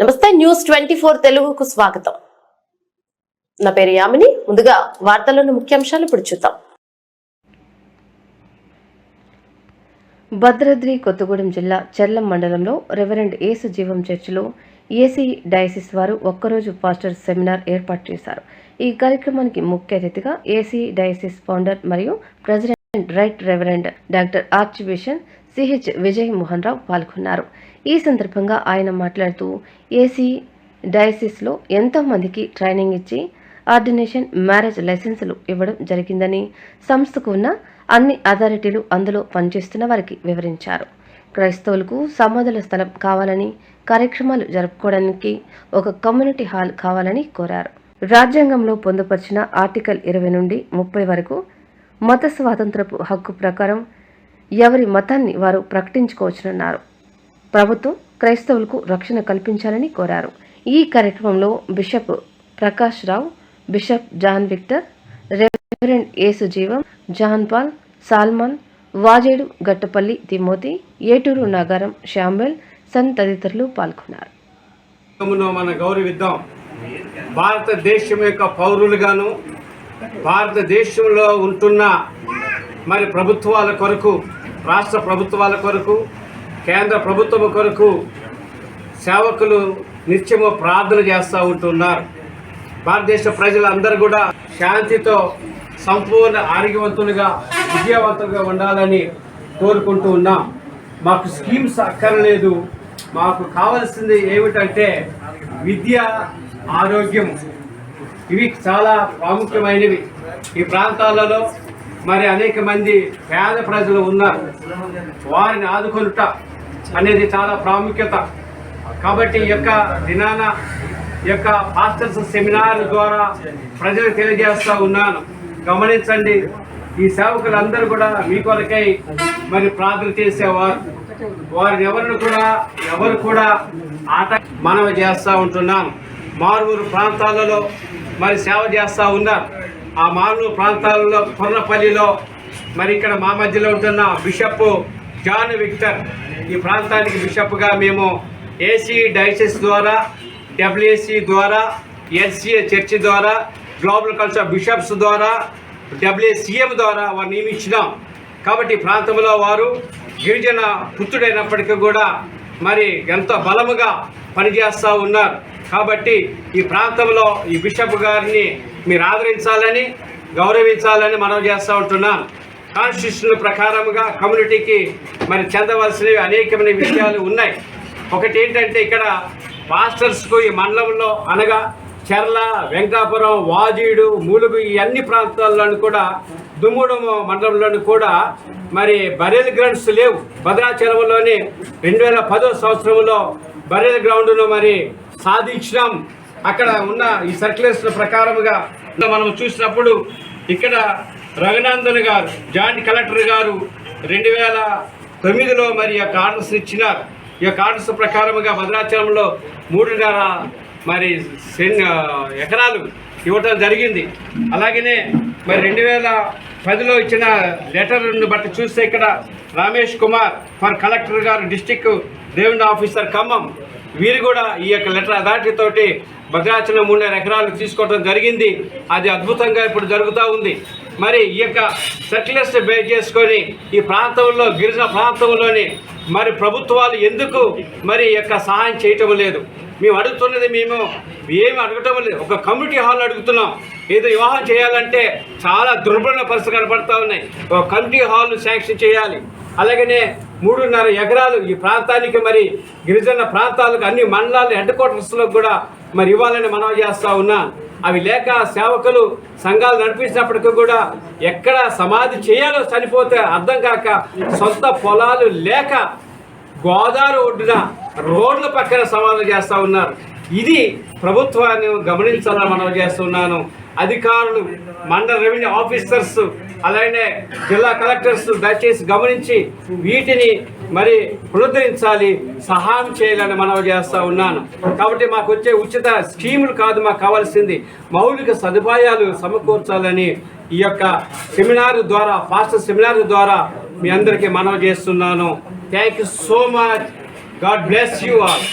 నమస్తే న్యూస్ 24 తెలుగుకు స్వాగతం. నా పేరు యామిని. ముందుగా వార్తల్లోని ముఖ్యాంశాలు ఇప్పుడు చూద్దాం. భద్రాద్రి కొత్తగూడెం జిల్లా చెర్లం మండలంలో రెవరెండ్ యేసు జీవం చర్చిలో ఏసీ డయాసిస్ వారు ఒక్కరోజు పాస్టర్ సెమినార్ ఏర్పాటు చేశారు. ఈ కార్యక్రమానికి ముఖ్య అతిథిగా ఏసీ డయాసిస్ ఫౌండర్ మరియు president right reverend doctor archbishop CH Vijay Mohan Rao పాల్గొన్నారు. ఈ సందర్భంగా ఆయన మాట్లాడుతూ ఏసీ డయాసిస్లో ఎంతో మందికి ట్రైనింగ్ ఇచ్చి ఆర్డినేషన్, మ్యారేజ్ లైసెన్సులు ఇవ్వడం జరిగిందని, సంస్థకు ఉన్న అన్ని అథారిటీలు అందులో పనిచేస్తున్న వారికి వివరించారు. క్రైస్తవులకు సమాధుల స్థలం కావాలని, కార్యక్రమాలు జరుపుకోవడానికి ఒక కమ్యూనిటీ హాల్ కావాలని కోరారు. రాజ్యాంగంలో పొందుపరిచిన ఆర్టికల్ 20 నుండి 30 వరకు మత స్వాతంత్రపు హక్కు ప్రకారం ఎవరి మతాన్ని వారు ప్రకటించుకోవచ్చునన్నారు. ప్రభుత్వం క్రైస్తవులకు రక్షణ కల్పించాలని కోరారు. ఈ కార్యక్రమంలో bishop Prakash Rao, bishop John Victor, reverend Yesu Jeevam, John Paul, Solomon, Vajedu Gattapalli Timothy, Eturu Nagaram Samuel Son తదితరులు పాల్గొన్నారు. మన గౌరవిద్దాం. భారతదేశం యొక్క పౌరులుగాను భారతదేశంలో ఉంటున్న మరి ప్రభుత్వాల కొరకు, రాష్ట్ర ప్రభుత్వాల కొరకు, కేంద్ర ప్రభుత్వం కొరకు సేవకులు నిత్యము ప్రార్థన చేస్తూ ఉంటున్నారు. భారతదేశ ప్రజలందరూ కూడా శాంతితో సంపూర్ణ ఆరోగ్యవంతులుగా విజయవంతంగా ఉండాలని కోరుకుంటూ ఉన్నాం. మాకు స్కీమ్స్ అక్కర్లేదు. మాకు కావాల్సింది ఏమిటంటే విద్య, ఆరోగ్యం. ఇవి చాలా ప్రాముఖ్యమైనవి. ఈ ప్రాంతాలలో మరి అనేక మంది పేద ప్రజలు ఉన్నారు. వారిని ఆదుకొనుట అనేది చాలా ప్రాముఖ్యత. కాబట్టి ఈ యొక్క దినాన యొక్క పాస్టర్స్ సెమినార్ ద్వారా ప్రజలకు తెలియజేస్తూ ఉన్నాను. గమనించండి, ఈ సేవకులందరూ కూడా మీ కొరకై మరి ప్రార్థన చేసేవారు. వారిని ఎవరు కూడా ఆట మనవి చేస్తూ ఉంటున్నాను. మారుమూరు ప్రాంతాలలో మరి సేవ చేస్తూ ఉన్నారు. ఆ మారుమూరు ప్రాంతాలలో కొర్రపల్లిలో మరి ఇక్కడ మా మధ్యలో ఉంటున్న బిషప్ జాన్ విక్టర్, ఈ ప్రాంతానికి బిషప్గా మేము ఏసీ డయాసిస్ ద్వారా, డబ్ల్యూఏసీ ద్వారా, ఎల్సీఏ చర్చి ద్వారా, గ్లోబల్ కల్చర్ బిషప్స్ ద్వారా, డబ్ల్యూసీఎం ద్వారా వారు నియమించినాం. కాబట్టి ఈ ప్రాంతంలో వారు గిరిజన పుత్రుడైనప్పటికీ కూడా మరి ఎంతో బలముగా పనిచేస్తూ ఉన్నారు. కాబట్టి ఈ ప్రాంతంలో ఈ బిషప్ గారిని మీరు ఆదరించాలని, గౌరవించాలని మనం చేస్తూ ఉంటున్నాను. కాన్స్టిట్యూషన్ ప్రకారముగా కమ్యూనిటీకి మరి చెందవలసినవి అనేకమైన విషయాలు ఉన్నాయి. ఒకటి ఏంటంటే ఇక్కడ పాస్టర్స్కు ఈ మండలంలో అనగా చెర్ల, వెంకటాపురం, వాజీడు, మూలుగు ఈ అన్ని ప్రాంతాల్లోనూ కూడా, దుమ్ముడం మండలంలోని కూడా మరి బరియల్ గ్రౌండ్స్ లేవు. భద్రాచలంలోని 2010 సంవత్సరంలో బరియల్ గ్రౌండ్ను మరి సాధించినాం. అక్కడ ఉన్న ఈ సర్క్యులర్స్ ప్రకారముగా మనం చూసినప్పుడు ఇక్కడ రఘునందన్ గారు, జాయింట్ కలెక్టర్ గారు 2009లో మరి యొక్క ఆర్డర్స్ ఇచ్చినారు. ఈ యొక్క ఆర్డర్స్ ప్రకారముగా భద్రాచలంలో 3.5 మరి ఎకరాలు ఇవ్వటం జరిగింది. అలాగనే మరి 2010లో ఇచ్చిన లెటర్ను బట్టి చూస్తే ఇక్కడ రమేష్ కుమార్ ఫర్ కలెక్టర్ గారు, డిస్టిక్ రెవెన్యూ ఆఫీసర్ ఖమ్మం, వీరు కూడా ఈ యొక్క లెటర్ అథారిటీ తోటి భద్రాచలం 3.5 ఎకరాలు తీసుకోవడం జరిగింది. అది అద్భుతంగా ఇప్పుడు జరుగుతూ ఉంది. మరి ఈ యొక్క సర్క్యులర్స్ బేస్ చేసుకొని ఈ ప్రాంతంలో, గిరిజన ప్రాంతంలోని మరి ప్రభుత్వాలు ఎందుకు మరి ఈ యొక్క సహాయం చేయటం లేదు? మేము అడుగుతున్నది, మేము ఏమి అడగటం లేదు, ఒక కమ్యూనిటీ హాల్ అడుగుతున్నాం. ఏదో వివాహం చేయాలంటే చాలా దుర్బల పరిస్థితులు కనపడుతూ ఉన్నాయి. ఒక కమ్యూనిటీ హాల్ శాంక్షన్ చేయాలి. అలాగనే 3.5 ఎకరాలు ఈ ప్రాంతానికి మరి గిరిజన ప్రాంతాలకు అన్ని మండలాలు హెడ్ క్వార్టర్స్లో కూడా మరి ఇవ్వాలని మనవి చేస్తూ ఉన్నా. అవి లేక సేవకులు సంఘాలు నడిపించినప్పటికీ కూడా ఎక్కడ సమాధి చేయాలో చనిపోతే అర్థం కాక, సొంత పొలాలు లేక గోదావరి ఒడ్డున రోడ్ల పక్కన సమాధులు చేస్తూ ఉన్నారు. ఇది ప్రభుత్వాన్ని గమనించాలని మనం చేస్తున్నాను. అధికారులు, మండల రెవెన్యూ ఆఫీసర్స్, అలాగే జిల్లా కలెక్టర్స్ దయచేసి గమనించి వీటిని మరి పునరుద్ధరించాలి, సహాయం చేయాలని మనవి చేస్తూ ఉన్నాను. కాబట్టి మాకు వచ్చే ఉచిత స్కీములు కాదు, మాకు కావాల్సింది మౌలిక సదుపాయాలు సమకూర్చాలని ఈ యొక్క సెమినార్ ద్వారా, పాస్టర్ సెమినార్ ద్వారా మీ అందరికీ మనవి చేస్తున్నాను. Thank you so much. God bless you all.